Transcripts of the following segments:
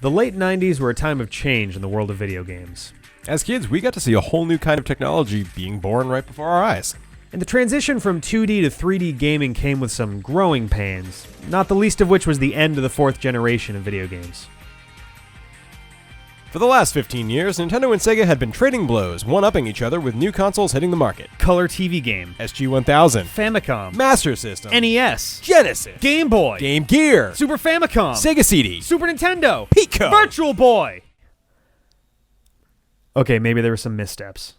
The late 90s were a time of change in the world of video games. As kids, we got to see a whole new kind of technology being born right before our eyes. And the transition from 2D to 3D gaming came with some growing pains, not the least of which was the end of the fourth generation of video games. For the last 15 years, Nintendo and Sega had been trading blows, one-upping each other with new consoles hitting the market. Color TV game, SG-1000, Famicom, Master System, NES, Genesis, Game Boy, Game Gear, Super Famicom, Sega CD, Super Nintendo, Pico, Virtual Boy! Okay, maybe there were some missteps.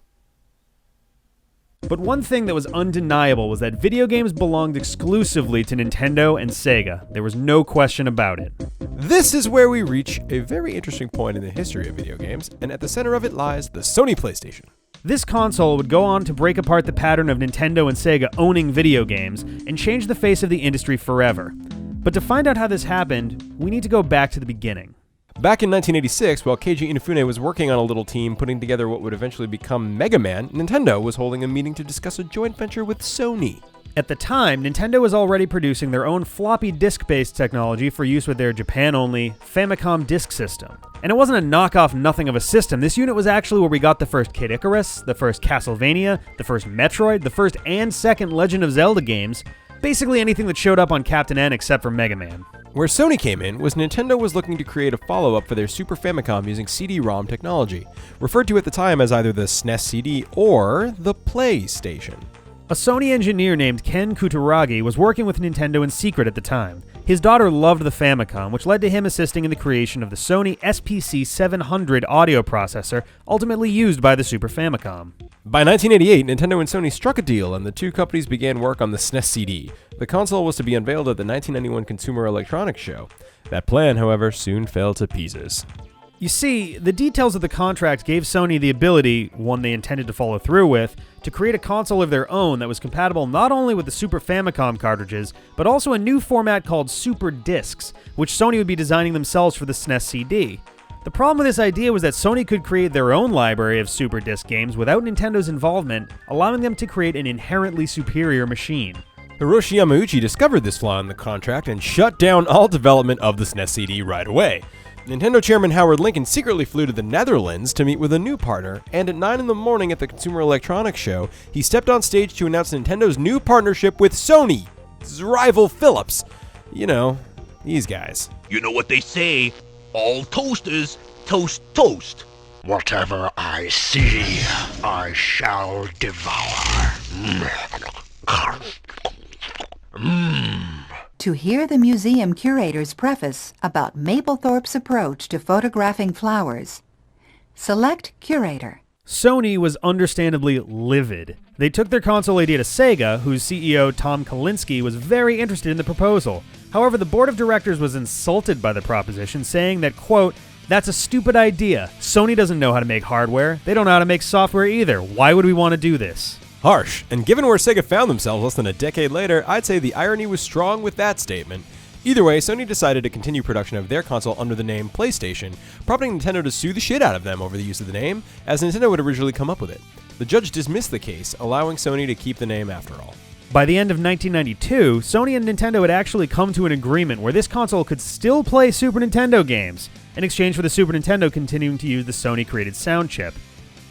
But one thing that was undeniable was that video games belonged exclusively to Nintendo and Sega. There was no question about it. This is where we reach a very interesting point in the history of video games, and at the center of it lies the Sony PlayStation. This console would go on to break apart the pattern of Nintendo and Sega owning video games and change the face of the industry forever. But to find out how this happened, we need to go back to the beginning. Back in 1986, while Keiji Inafune was working on a little team putting together what would eventually become Mega Man, Nintendo was holding a meeting to discuss a joint venture with Sony. At the time, Nintendo was already producing their own floppy disk-based technology for use with their Japan-only Famicom disk system. And it wasn't a knockoff nothing of a system. This unit was actually where we got the first Kid Icarus, the first Castlevania, the first Metroid, the first and second Legend of Zelda games, basically anything that showed up on Captain N except for Mega Man. Where Sony came in was Nintendo was looking to create a follow-up for their Super Famicom using CD-ROM technology, referred to at the time as either the SNES CD or the PlayStation. A Sony engineer named Ken Kutaragi was working with Nintendo in secret at the time. His daughter loved the Famicom, which led to him assisting in the creation of the Sony SPC 700 audio processor, ultimately used by the Super Famicom. By 1988, Nintendo and Sony struck a deal and the two companies began work on the SNES CD. The console was to be unveiled at the 1991 Consumer Electronics Show. That plan, however, soon fell to pieces. You see, the details of the contract gave Sony the ability, one they intended to follow through with, to create a console of their own that was compatible not only with the Super Famicom cartridges, but also a new format called Super Discs, which Sony would be designing themselves for the SNES CD. The problem with this idea was that Sony could create their own library of Super Disc games without Nintendo's involvement, allowing them to create an inherently superior machine. Hiroshi Yamauchi discovered this flaw in the contract and shut down all development of the SNES CD right away. Nintendo chairman Howard Lincoln secretly flew to the Netherlands to meet with a new partner, and at 9 in the morning at the Consumer Electronics Show, he stepped on stage to announce Nintendo's new partnership with Sony, his rival Philips. You know, these guys. You know what they say, all toasters toast toast. Whatever I see, I shall devour. To hear the museum curator's preface about Mapplethorpe's approach to photographing flowers, select Curator. Sony was understandably livid. They took their console idea to Sega, whose CEO Tom Kalinske was very interested in the proposal. However, the board of directors was insulted by the proposition, saying that, quote, "That's a stupid idea. Sony doesn't know how to make hardware. They don't know how to make software either. Why would we want to do this?" Harsh, and given where Sega found themselves less than a decade later, I'd say the irony was strong with that statement. Either way, Sony decided to continue production of their console under the name PlayStation, prompting Nintendo to sue the shit out of them over the use of the name, as Nintendo had originally come up with it. The judge dismissed the case, allowing Sony to keep the name after all. By the end of 1992, Sony and Nintendo had actually come to an agreement where this console could still play Super Nintendo games, in exchange for the Super Nintendo continuing to use the Sony-created sound chip.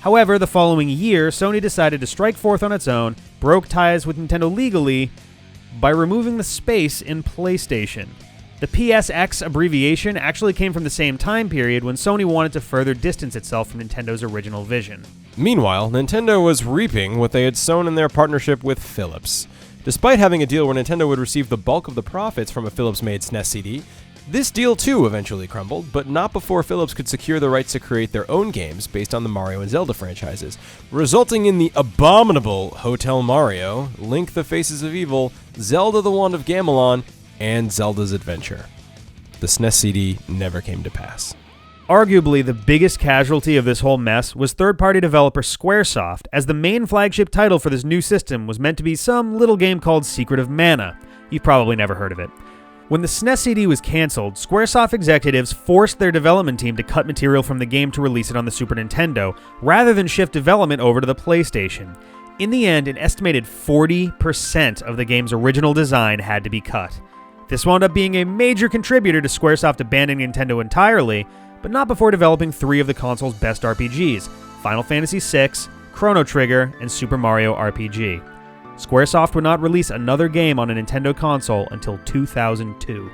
However, the following year, Sony decided to strike forth on its own, broke ties with Nintendo legally, by removing the space in PlayStation. The PSX abbreviation actually came from the same time period when Sony wanted to further distance itself from Nintendo's original vision. Meanwhile, Nintendo was reaping what they had sown in their partnership with Philips. Despite having a deal where Nintendo would receive the bulk of the profits from a Philips-made SNES CD, this deal too eventually crumbled, but not before Philips could secure the rights to create their own games based on the Mario and Zelda franchises, resulting in the abominable Hotel Mario, Link the Faces of Evil, Zelda the Wand of Gamelon, and Zelda's Adventure. The SNES CD never came to pass. Arguably, the biggest casualty of this whole mess was third-party developer Squaresoft, as the main flagship title for this new system was meant to be some little game called Secret of Mana. You've probably never heard of it. When the SNES CD was cancelled, Squaresoft executives forced their development team to cut material from the game to release it on the Super Nintendo, rather than shift development over to the PlayStation. In the end, an estimated 40% of the game's original design had to be cut. This wound up being a major contributor to Squaresoft abandoning Nintendo entirely, but not before developing 3 of the console's best RPGs, Final Fantasy VI, Chrono Trigger, and Super Mario RPG. Squaresoft would not release another game on a Nintendo console until 2002.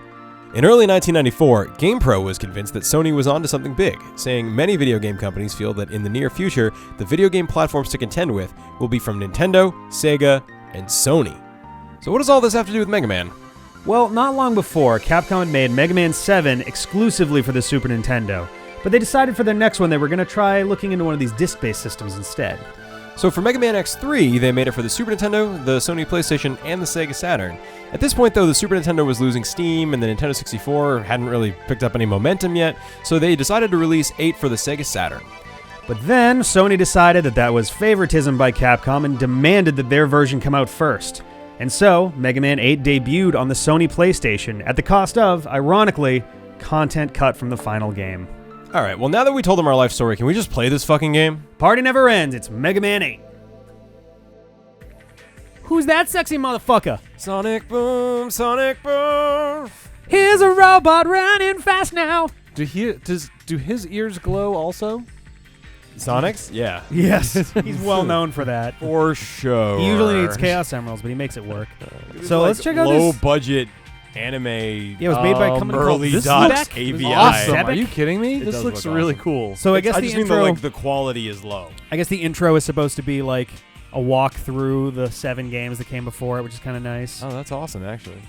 In early 1994, GamePro was convinced that Sony was onto something big, saying many video game companies feel that in the near future, the video game platforms to contend with will be from Nintendo, Sega, and Sony. So what does all this have to do with Mega Man? Well, not long before, Capcom had made Mega Man 7 exclusively for the Super Nintendo, but they decided for their next one they were going to try looking into one of these disc-based systems instead. So for Mega Man X3, they made it for the Super Nintendo, the Sony PlayStation, and the Sega Saturn. At this point, though, the Super Nintendo was losing steam, and the Nintendo 64 hadn't really picked up any momentum yet, so they decided to release 8 for the Sega Saturn. But then, Sony decided that was favoritism by Capcom and demanded that their version come out first. And so, Mega Man 8 debuted on the Sony PlayStation at the cost of, ironically, content cut from the final game. Alright, well now that we told them our life story, can we just play this fucking game? Party never ends, it's Mega Man 8. Who's that sexy motherfucker? Sonic Boom, Sonic Boom! Here's a robot running fast now. Do his ears glow also? Sonic's? Yeah. Yes, he's well known for that. For sure. He usually needs Chaos Emeralds, but he makes it work. So like let's check out low this. budget anime. Yeah, it was made by a company called early This dots Sebek? AVI. Awesome. Sebek? Are you kidding me? It This does looks look really awesome. cool. So I guess I the just mean intro. the quality is low. I guess the intro is supposed to be like a walk through the 7 games that came before it, which is kind of nice. Oh, that's awesome, actually.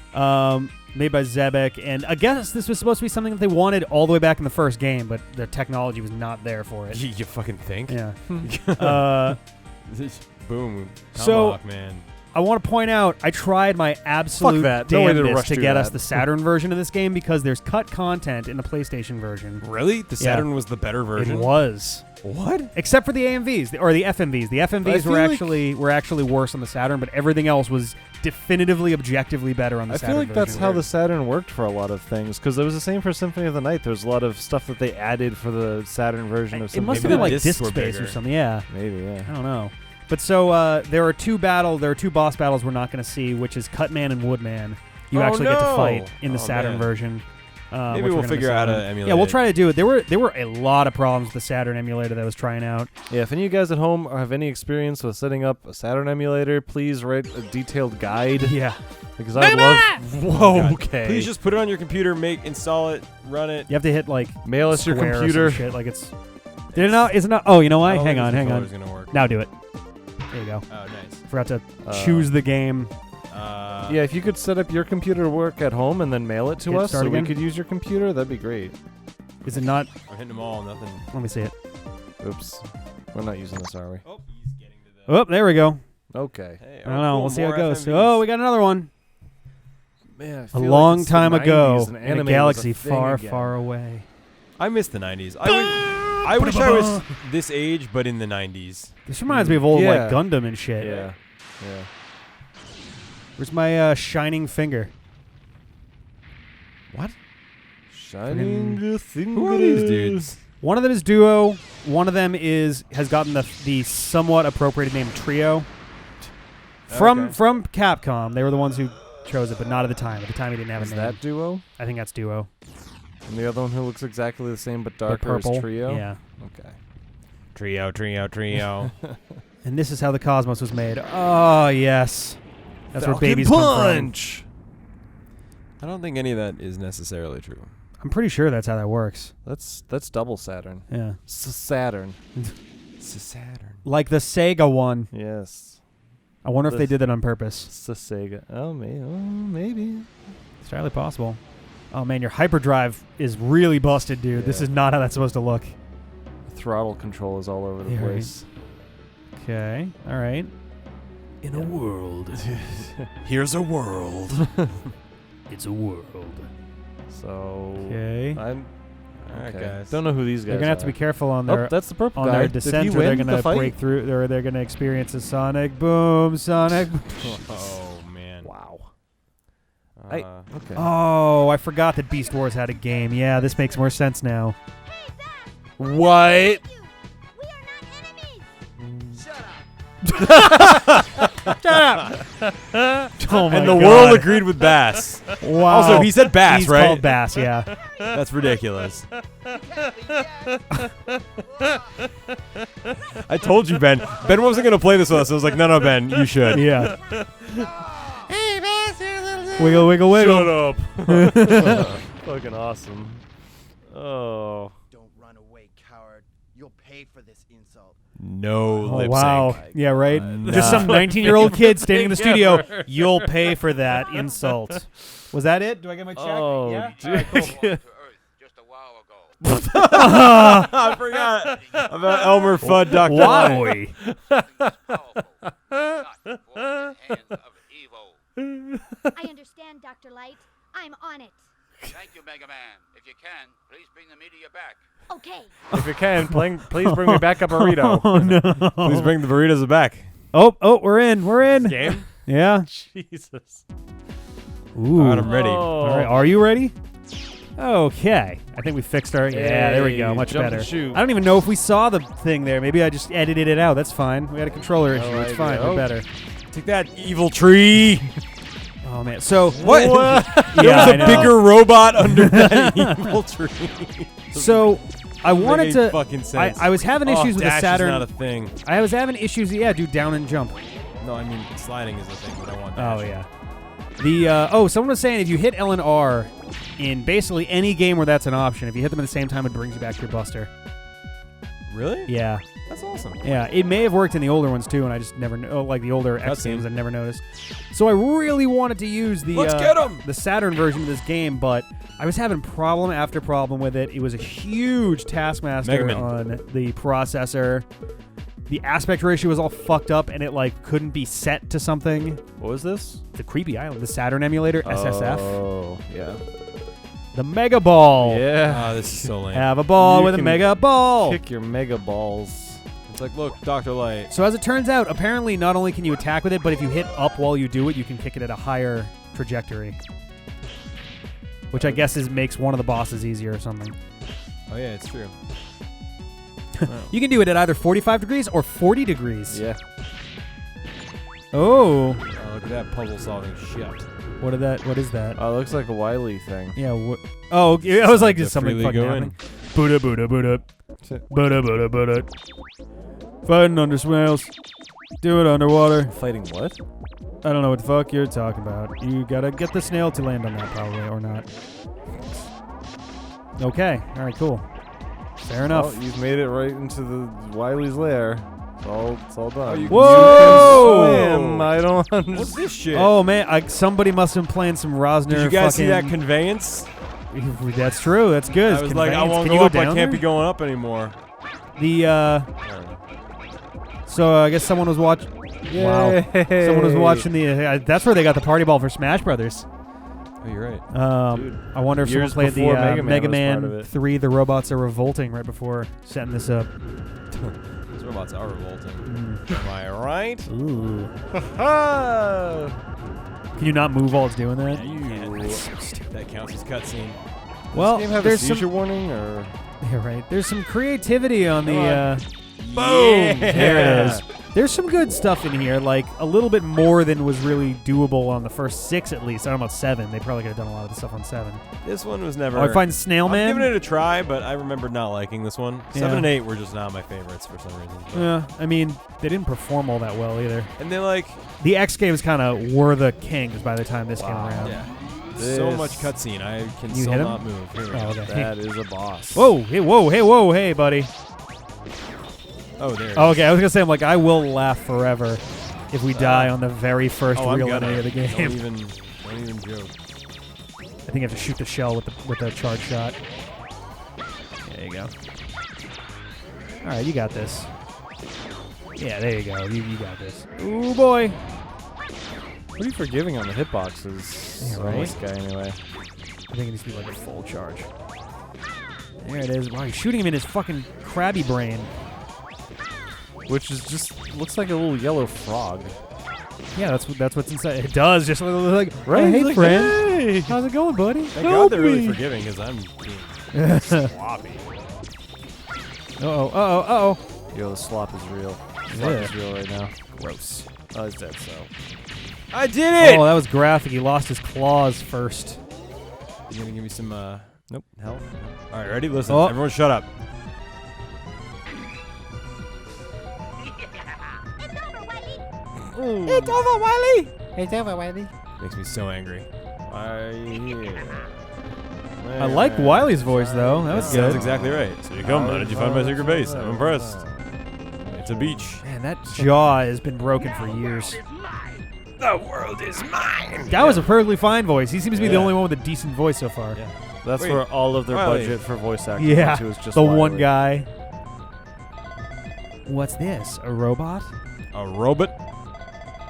Made by Sebek, and I guess this was supposed to be something that they wanted all the way back in the first game, but the technology was not there for it. You fucking think? Yeah. Boom. So- Tomahawk, man. I want to point out, I tried my absolute that. No way to damnedest rush to through get us that. the Saturn version of this game because there's cut content in the PlayStation version. Really? The Yeah. Saturn was the better version? It was. What? Except for the AMVs, or the FMVs. The I FMVs feel were actually worse on the Saturn, but everything else was definitively, objectively better on the I Saturn feel like that's version. how the Saturn worked for a lot of things, because it was the same for Symphony of the Night. There was a lot of stuff that they added for the Saturn version of It Symphony must of have the been like Night. disc were space or bigger. something, yeah. Maybe, yeah. I don't know. But so there are two boss battles we're not going to see, which is Cutman and Woodman. You Oh, actually get to no. fight in the Oh, Saturn man. version. Maybe which we'll we're gonna figure miss out on. how to emulate Yeah, we'll it. try to do it. There were a lot of problems with the Saturn emulator that I was trying out. Yeah, if any of you guys at home have any experience with setting up a Saturn emulator, please write a detailed guide, Yeah. because I would love... Whoa, God. okay. Please just put it on your computer, install it, run it. You have to hit like mail us your square or some computer. shit. Like it's. Did it not? Is it not? Oh, you know I what? don't Hang think on, the hang on. controller's gonna work. Now do it. There you go. Oh, nice. Forgot to choose the game. Yeah, if you could set up your computer to work at home and then mail it to Hit us start so again? we could use your computer, that'd be great. Is it not? I'm hitting them all, nothing. Let me see it. Oops. We're not using this, are we? Oh, he's getting to the... Oh, there we go. Okay. Hey, I don't know. cool, We'll see how it more goes. FMVs. Oh, we got another one. Man, I A feel like long it's the time 90s ago, and in anime a was galaxy thing far, again. far away. I miss the 90s. I wish I was this age, but in the 90s. This reminds me of old Yeah. like Gundam and shit. Yeah. Yeah. Where's my shining finger? What? Shining the Who are these dudes? One of them is Duo. One of them has gotten the somewhat appropriated name Trio. From Okay. from Capcom, they were the ones who chose it, but not at the time. At the time, he didn't have Is a name. that Duo? I think that's Duo. And the other one who looks exactly the same but The darker is purple. Trio? Yeah. Okay. Trio. And this is how the Cosmos was made. Oh yes, that's where Falcon babies Punch! I don't think any of that is necessarily true. come from. I'm pretty sure that's how that works. That's double Saturn. Yeah, Saturn. It's a Saturn. like the Sega one. Yes. I wonder if they This- did that on purpose. Sega. Oh, maybe. It's entirely possible. Oh man, your hyperdrive is really busted, dude. This Yeah. is not how that's supposed to look. Throttle control is all over the Yeah, right. place. Okay, all right. In a world. Here's a world. It's a world. So Okay. I'm Alright, okay. guys. Don't know who these guys They're gonna have to are. be careful on Oh, their that's the purple on guy. their Did he descent, or they're win gonna the fight? break through, or they're gonna experience a sonic boom, sonic. Oh, man. Wow. Uh, Okay. Oh, I forgot that Beast Wars had a game. Yeah, this makes more sense now. What? Oh my And the God. world agreed with Bass. Wow. Also, he said Bass, He's right? called Bass, yeah. That's ridiculous. I told you, Ben. Ben wasn't going to play this with us. I was like, no, Ben, you should. Yeah. Wiggle, wiggle, wiggle. Shut up. Fucking awesome. Oh. Don't run away, coward. You'll pay for this insult. No Oh, lip wow. sync. Yeah, right? Nah. Just some 19-year-old kid standing in the studio. You'll pay for that insult. Was that it? Do I get my check? Oh, yeah? dude. All right, cool. to Earth just a while ago. I forgot about Elmer Fudd, Dr. Light. Wowie. Not for the hands of evil. I understand, Dr. Light. I'm on it. Thank you, Mega Man. If you can, please bring the media back. Okay. If you can, please bring me back a burrito. Oh, no. Please bring the burritos back. Oh, we're in. We're in. Game? Yeah. Jesus. Ooh. All right, I'm ready. All right, are you ready? Okay. I think we fixed our... Yeah, there we go. Hey, Much jump and better. shoot. I don't even know if we saw the thing there. Maybe I just edited it out. That's fine. We had a controller issue. Oh, It's I fine. go. We're better. Take that, evil tree. Oh, man. So... What? There Yeah, was I a know. bigger robot under that evil tree. So... I wanted Make to... any fucking sense. I was having issues with the dash Saturn. is not a thing. I was having issues... Yeah, do down and jump. No, I mean sliding is a thing, but I want Oh, dash. yeah. Someone was saying if you hit L and R in basically any game where that's an option, if you hit them at the same time, it brings you back to your Buster. Really? Yeah. That's awesome. Yeah, it may have worked in the older ones too, and I just never like the older X Cutscene. games, I never noticed. So I really wanted to use the Let's get 'em! the Saturn version of this game, but I was having problem after problem with it. It was a huge taskmaster Mega Man. on the processor. The aspect ratio was all fucked up, and it like couldn't be set to something. What was this? The Creepy Island, the Saturn emulator, SSF, Oh, yeah. the Mega Ball. Yeah. Ah, this is so lame. Have a ball You with a can Mega Ball. Kick your mega balls. It's like, look, Dr. Light. So as it turns out, apparently not only can you attack with it, but if you hit up while you do it, you can kick it at a higher trajectory. Which I guess makes one of the bosses easier or something. Oh, yeah, it's true. You can do it at either 45 degrees or 40 degrees. Yeah. Oh. Oh, look at that puzzle-solving shit. What is that? Oh, it looks like a Wily thing. Yeah, oh, I was like, To is something freely fucking go happening? in. Buddha, Buddha, Buddha. Buddha, Buddha, Buddha. Fighting under snails. Do it underwater. Fighting what? I don't know what the fuck you're talking about. You gotta get the snail to land on that, probably, or not. Okay. All right, cool. Fair enough. Well, you've made it right into the Wily's lair. It's all done. Oh, you- Whoa! Swim. I don't What's understand. this shit? Oh, man. Somebody must have been playing some Rosner. Did you guys see that fucking- conveyance? That's true. That's good. I was like, I Conveyance. won't Can you go up. I down can't be there? going up anymore. The, I don't know. so I guess someone was watching. Wow. Someone was watching the. That's where they got the party ball for Smash Brothers. Oh, you're right. I wonder if someone years played the before Mega Man Mega was part Man of it. 3, The Robots Are Revolting, right before setting this up. Those robots are revolting. Am I right? Ooh. Ah! Can you not move while it's doing that? That counts as cutscene. Well, Does this game have a there's seizure some. warning or? Yeah, right. There's some creativity on the. Boom! There it is. There's some good stuff in here, like a little bit more than was really doable on the first 6 at least. I don't know about 7. They probably could have done a lot of the stuff on 7. This one was never. Oh, I find Snail I'm Man. giving it a try, but I remember not liking this one. 7 Yeah. and 8 were just not my favorites for some reason. But- Yeah, I mean, they didn't perform all that well either. And they like, The X games kind of were the kings by the time this came around. yeah, so This- much cutscene. I can You still hit him? not move. Here we Oh, go. okay. That is a boss. Whoa, hey, whoa, hey, whoa, hey, buddy. Oh, there. It Oh, is. okay, I was gonna say, I'm like, I will laugh forever if we die on the very first Oh, I'm real gonna. enemy of the game. Don't even joke. I think you have to shoot the shell with a charge shot. There you go. All right, you got this. Yeah, there you go. You got this. Ooh, boy. What are you forgiving on the hitboxes? Yeah, on right? This guy anyway. I think it needs to be like a full charge. There it is. Wow, you're shooting him in his fucking crabby brain. Which is just looks like a little yellow frog. Yeah, that's what's inside. It does just look like, Right? Oh, hey, He's like, friend. "Hey." How's it going, buddy? Thank God they're really forgiving because I'm being sloppy. Uh-oh. Yo, the slop is real. It's real right now. Gross. Oh, he's dead, so. I did it! Oh, that was graphic. He lost his claws first. You gonna give me some, Nope. health? All right, ready? Listen, Oh. everyone shut up. It's over, Wiley. It's over, Wiley. Makes me so angry. I like Wiley's voice, though. That was Sounds good. exactly right. So you come, how did you find my secret base? I'm impressed. It's a beach. Man, that jaw has been broken for years. The world is mine! That was a perfectly fine voice. He seems to be the Yeah. only one with a decent voice so far. Yeah. That's Wait, where all of their Wiley. budget for voice acting Yeah, went to, is just the one Wiley. guy. What's this? A robot? A robot?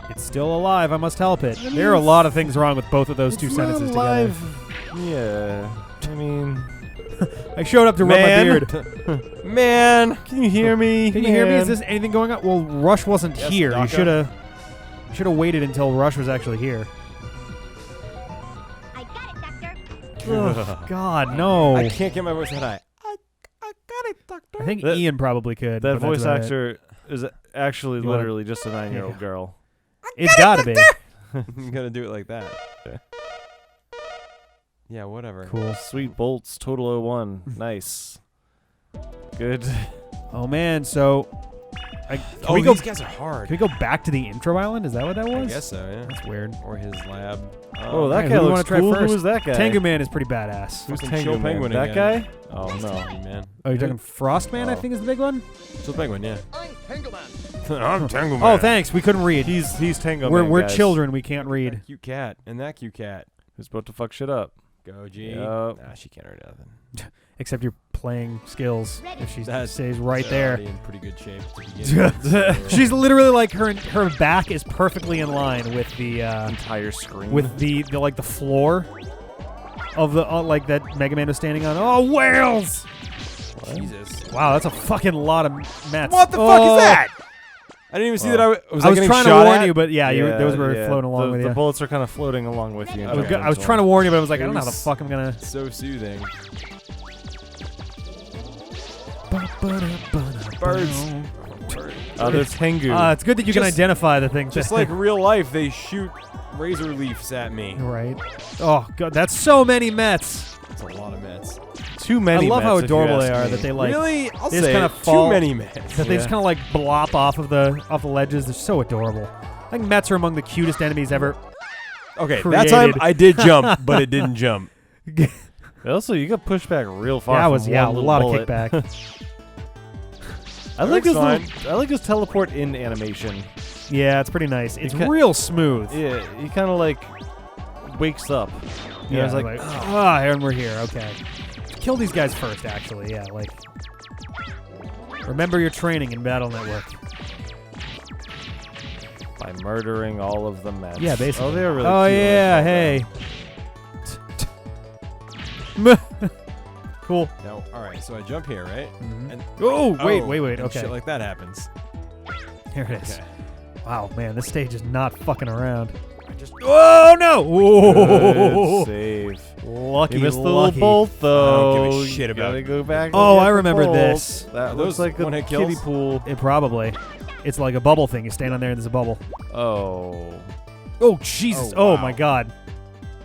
It's still alive. I must help it. There are a lot of things wrong with both of those two sentences together. Yeah. I mean, I showed up to rub my Man. beard. Man! can you hear me? Can you hear me? Is Man. this anything going on? Well, Rush wasn't Yes, here. You Naka. should have waited until Rush was actually here. I got it, Doctor. Oh, God, no. I can't get my voice that high. I think That- Ian probably could. That but that's voice about it. actor is actually You wanna- literally just a 9-year-old Yeah. girl. It's gotta be. I'm gonna do it like that. Yeah, whatever. Cool. Sweet Bolts, Total 01. Nice. Good. Oh, man, so... Can Oh, we go, these guys are hard. Can we go back to the intro island? Is that what that was? I guess so, yeah. That's weird. Or his lab. Oh, that Alright, guy who do we wanna looks try cool. first? Who was that guy? Tengu Man is pretty badass. Who's Fucking Tengu Chill Man? Penguin That again. guy? Oh, no. Man. Oh, you're talking Frost Man, I Oh. think is the big one? Chill Penguin, yeah. I'm Penguin. I'm Tangle Oh, thanks. We couldn't read. He's Tango we're Man, we're guys. children. We can't read. Cute cat. And that cute cat. Who's about to fuck shit up? Go, G. Yep. Nah, she can't hurt nothing. Except you're playing skills. If she That's stays right She's there. already in pretty good shape to begin with. She's literally like her back is perfectly in line with the Entire screen. with the like the floor of the like that Mega Man was standing on. Oh, whales! Jesus. Wow, that's a fucking lot of mets. What the fuck is that? I didn't even see that I was I was getting trying to shot warn at? you, but yeah, those were yeah, floating along with the you. bullets are kind of floating along with you. I was trying to warn you, but I was like, I don't know how the fuck I'm gonna. So soothing. Birds. Birds. There's Tengu. It's good that you can Just- identify the things. Just like real life, they shoot razor leaves at me. right. Oh god, that's so many mets. That's a lot of mets. Too many. I love how Mets, if you adorable they ask are. me. That they like really? I'll they just say kinda it. fall- Too many mets. that they just kind of like blop off of the ledges. They're so adorable. I think mets are among the cutest enemies ever. Okay, created. that time I did jump, but it didn't jump. Also, you got pushed back real far. Yeah, from it was one a little lot bullet. of kickback. I like That's his I like his teleport in animation. Yeah, it's pretty nice. It's ca- real smooth. Yeah, he kind of like wakes up. Yeah, it's it's like, and we're here. Okay, kill these guys first. Actually, yeah, like remember your training in Battle Network. by murdering all of the Mets. Yeah, basically. Oh, they're really Oh cute. yeah, I hey. Cool. No, all right. So I jump here, right? Mhm. And Oh, wait. and Okay, shit like that happens. here it is. Okay. Wow, man, this stage is not fucking around. I just Oh no! Good Whoa! save. Lucky, You missed the lucky. little bolt though. I don't give a shit You about gotta it. go back. Oh, and get I the remember bolt. this. That Are looks those like a one-hit kiddie kills? pool. It probably. It's like a bubble thing. You stand on there and there's a bubble. Oh. Oh Jesus! Oh, Oh, wow. my God!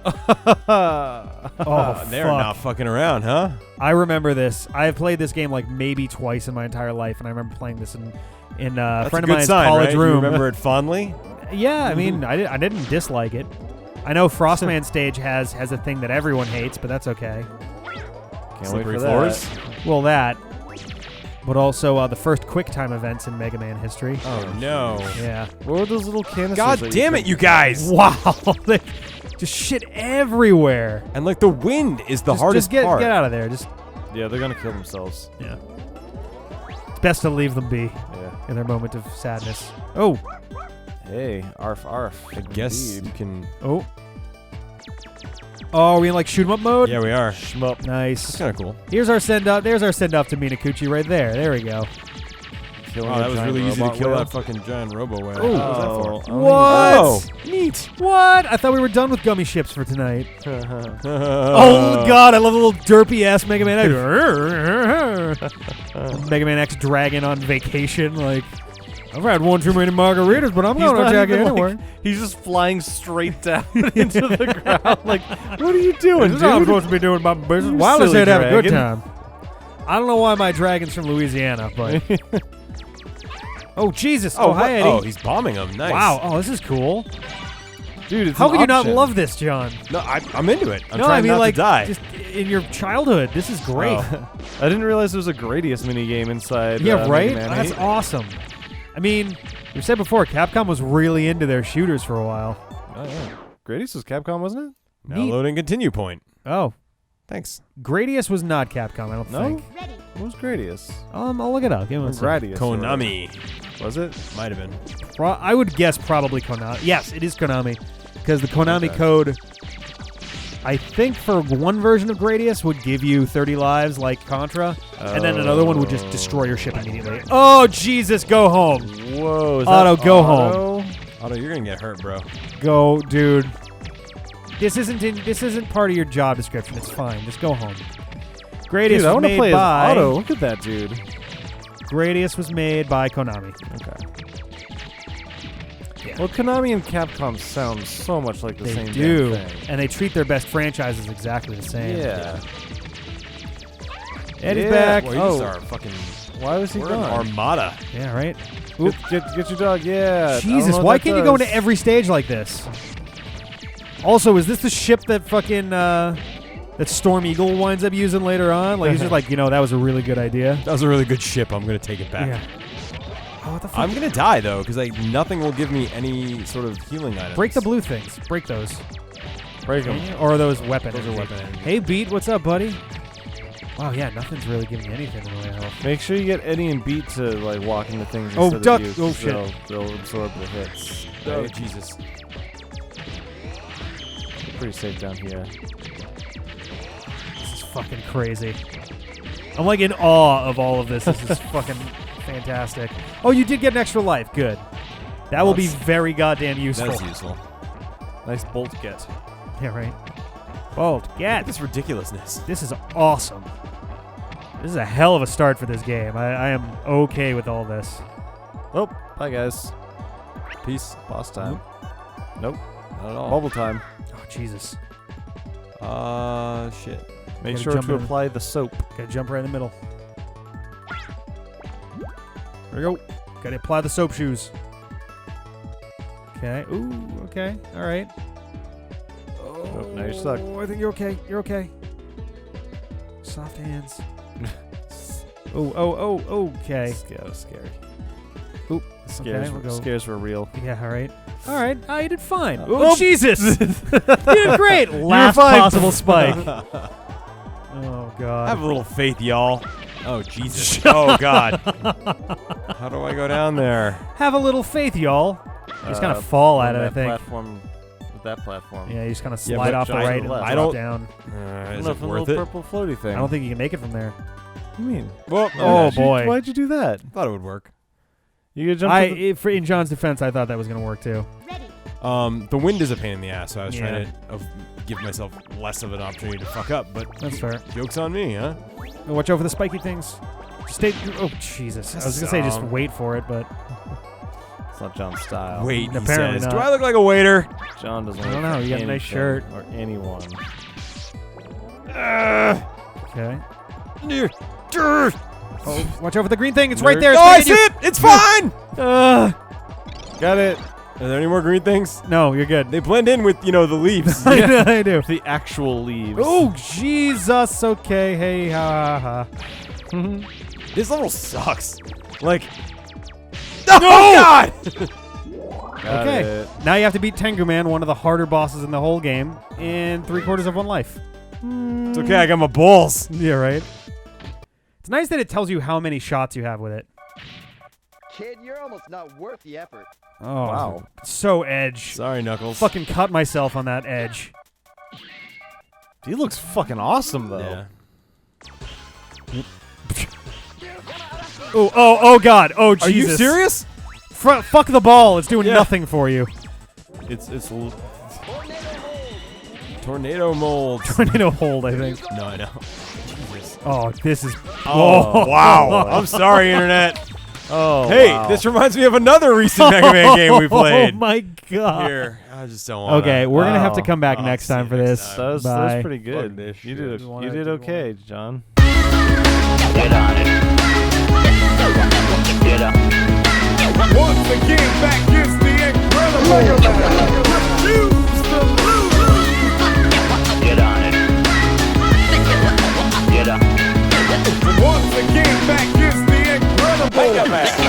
Oh, they're fuck. not fucking around, huh? I remember this. I have played this game like maybe twice in my entire life, and I remember playing this in a That's friend a of good mine's sign, college right? room. You remember it fondly? Yeah, I mean, I didn't dislike it. I know Frostman stage has a thing that everyone hates, but that's okay. Can't Slippery wait for floors? that. Well, that, but also the first QuickTime events in Mega Man history. Oh no! Yeah. What were those little canisters? God that damn could- it, you guys! Wow. They- just shit everywhere. And like the wind is the Just hardest get part. out of there. Just Yeah, they're gonna kill themselves. yeah. It's best to leave them be Yeah. in their moment of sadness. Oh. Hey, arf arf. I guess Indeed. you can. Oh. Oh, are we in like shoot 'em up mode? Yeah, we are. Shmup. That's Nice. kind of cool. Here's our send off. There's our send off to Minakuchi right there. There we go. Killing Oh, a that was giant really easy to robot kill whale. that fucking giant robo whale. Ooh. What was that for? What? Oh, neat. What? I thought we were done with gummy ships for tonight. Oh Oh God, I love the little derpy ass Mega Man X. Mega Man X Dragon on vacation, like I've had one too many margaritas, but I'm going to attack you anyway. He's just flying straight down into the ground. Like, what are you doing, This is how I'm supposed to be doing my business. You Wallace silly said have a good dragon. time. I don't know why my dragon's from Louisiana, but... Oh, Jesus. Oh, hi, Eddie. Oh, he's bombing him. Nice. Wow. Oh, this is cool. Dude, it's How an could you not option. love this, John? No, I'm into it. I'm no, trying I mean, not like, to die. just in your childhood, this is great. Oh. I didn't realize there was a Gradius minigame inside. Yeah, right? Mega Man That's 8. awesome. I mean, we said before, Capcom was really into their shooters for a while. Oh, yeah. Gradius was Capcom, wasn't it? Neat. Now loading continue point. Oh, Thanks. Gradius was not Capcom, I don't No? think. What was Gradius? I'll look it up. Give me one second. Gradius. Konami. Was it? Might have been. I would guess probably Konami. Yes, it is Konami. Because the Konami Okay. code, I think for one version of Gradius would give you 30 lives like Contra, and then another one would just destroy your ship immediately. Oh, Jesus, go home. Whoa. Is Otto, that go Otto? Otto, you're going to get hurt, bro. Go, dude. This isn't part of your job description. It's fine. Just go home. Gradius Dude, I was want to made play as by Otto. Look at that dude. Gradius was made by Konami. Okay. Yeah. Well, Konami and Capcom sound so much like the They same do, damn thing. and they treat their best franchises exactly the same. Yeah. Eddie's Yeah. back. Boy, Oh. these are fucking... Why was he We're an gone? armada. Yeah, right. Get your dog. Yeah. I don't Jesus, know what why that can't you go does. into every stage like this? Also, is this the ship that fucking that Storm Eagle winds up using later on? Like he's just like, that was a really good idea. That was a really good ship. I'm going to take it back. Yeah. Oh, what the fuck? I'm going to die, though, because nothing will give me any sort of healing items. Break the blue things. Break those. Break him. Or are those weapon? Those are energy? weapon energy. Hey, Beat, what's up, buddy? Wow, yeah, nothing's really giving you anything in the way of health. Make sure you get Eddie and Beat to like walk into things. Oh, instead duck. Of you, Oh, 'cause shit. They'll absorb the hits. Oh, Right? Jesus. Pretty safe down here. This is fucking crazy. I'm like in awe of all of this. This is fucking fantastic. Oh, you did get an extra life. Good. That will be very goddamn useful. That's useful. Nice bolt get. Yeah, right. Bolt, Look get. at this ridiculousness. This is awesome. This is a hell of a start for this game. I am okay with all this. Oh, bye guys. Peace. Boss time. Nope. Not at all. Bubble time. Oh, Jesus. Shit. Make Gotta sure jump to in. apply the soap. Gotta jump right in the middle. There we go. Gotta apply the soap shoes. Okay. Ooh, okay. All right. Oh, now you're stuck. I think you're okay. You're okay. Soft hands. Okay. That was scary. Oop. Scares, we'll go. scares were real. Yeah, all right. All right. Oh, you did fine. Oh. Oh, Jesus. You did great. Last fine. possible spike. Oh, God. Have a little faith, y'all. Oh, Jesus. Oh, God. How do I go down there? Have a little faith, y'all. You just kind of fall on at it, I that think. Platform, with that platform. Yeah, you just kind of Yeah, slide but off the I- right and I drop don't- down. Is Look, it a worth little it? purple floaty thing. I don't think you can make it from there. What do you mean? Well, Oh, Why'd you- boy. Why'd you do that? thought it would work. You could jump to the... In John's defense, I thought that was going to work too. The wind is a pain in the ass, so I was Yeah. trying to give myself less of an opportunity to fuck up, but That's fair. joke's on me, huh? Oh, watch out for the spiky things. Just stay. Oh, Jesus. I was going to say just wait for it, but It's not John's style. Wait, he Apparently says. not. Do I look like a waiter? John doesn't I don't look know, for you got a nice anything shirt. Or anyone. okay. Oh, Oh, watch out for the green thing. It's right there. I It's see it! It's fine! Got it. Are there any more green things? No, you're good. They blend in with, the leaves. I do. The actual leaves. Oh, Jesus. Okay. Hey, ha, ha, ha. This level sucks. Like... Oh, God! Got Okay. it. Now you have to beat Tengu Man, one of the harder bosses in the whole game, in 3/4 of one life. It's okay, I got my balls. Yeah, right. It's nice that it tells you how many shots you have with it. Kid, you're almost not worth the effort. Oh, Wow. So edge. Sorry, Knuckles. Fucking cut myself on that edge. He looks fucking awesome, though. Yeah. Oh, God. Oh, Are Jesus. you serious? Fuck the ball. It's doing Yeah. nothing for you. It's Tornado mold. Tornado hold, I think. No, I know. Jesus. Oh, this is... Oh, wow. I'm sorry, Internet. Oh, Hey, wow. this reminds me of another recent Mega Man game we played. Oh my god. Here, I just don't want. Okay, we're gonna have to Wow. come back I'll next see time you for next this. time. That was Bye. pretty good. Fuck this You shit. did okay, John. Get on it. Get up. Once again, back is the incredible. Refuse to lose. Get on it. Get up. Once again, back is the incredible.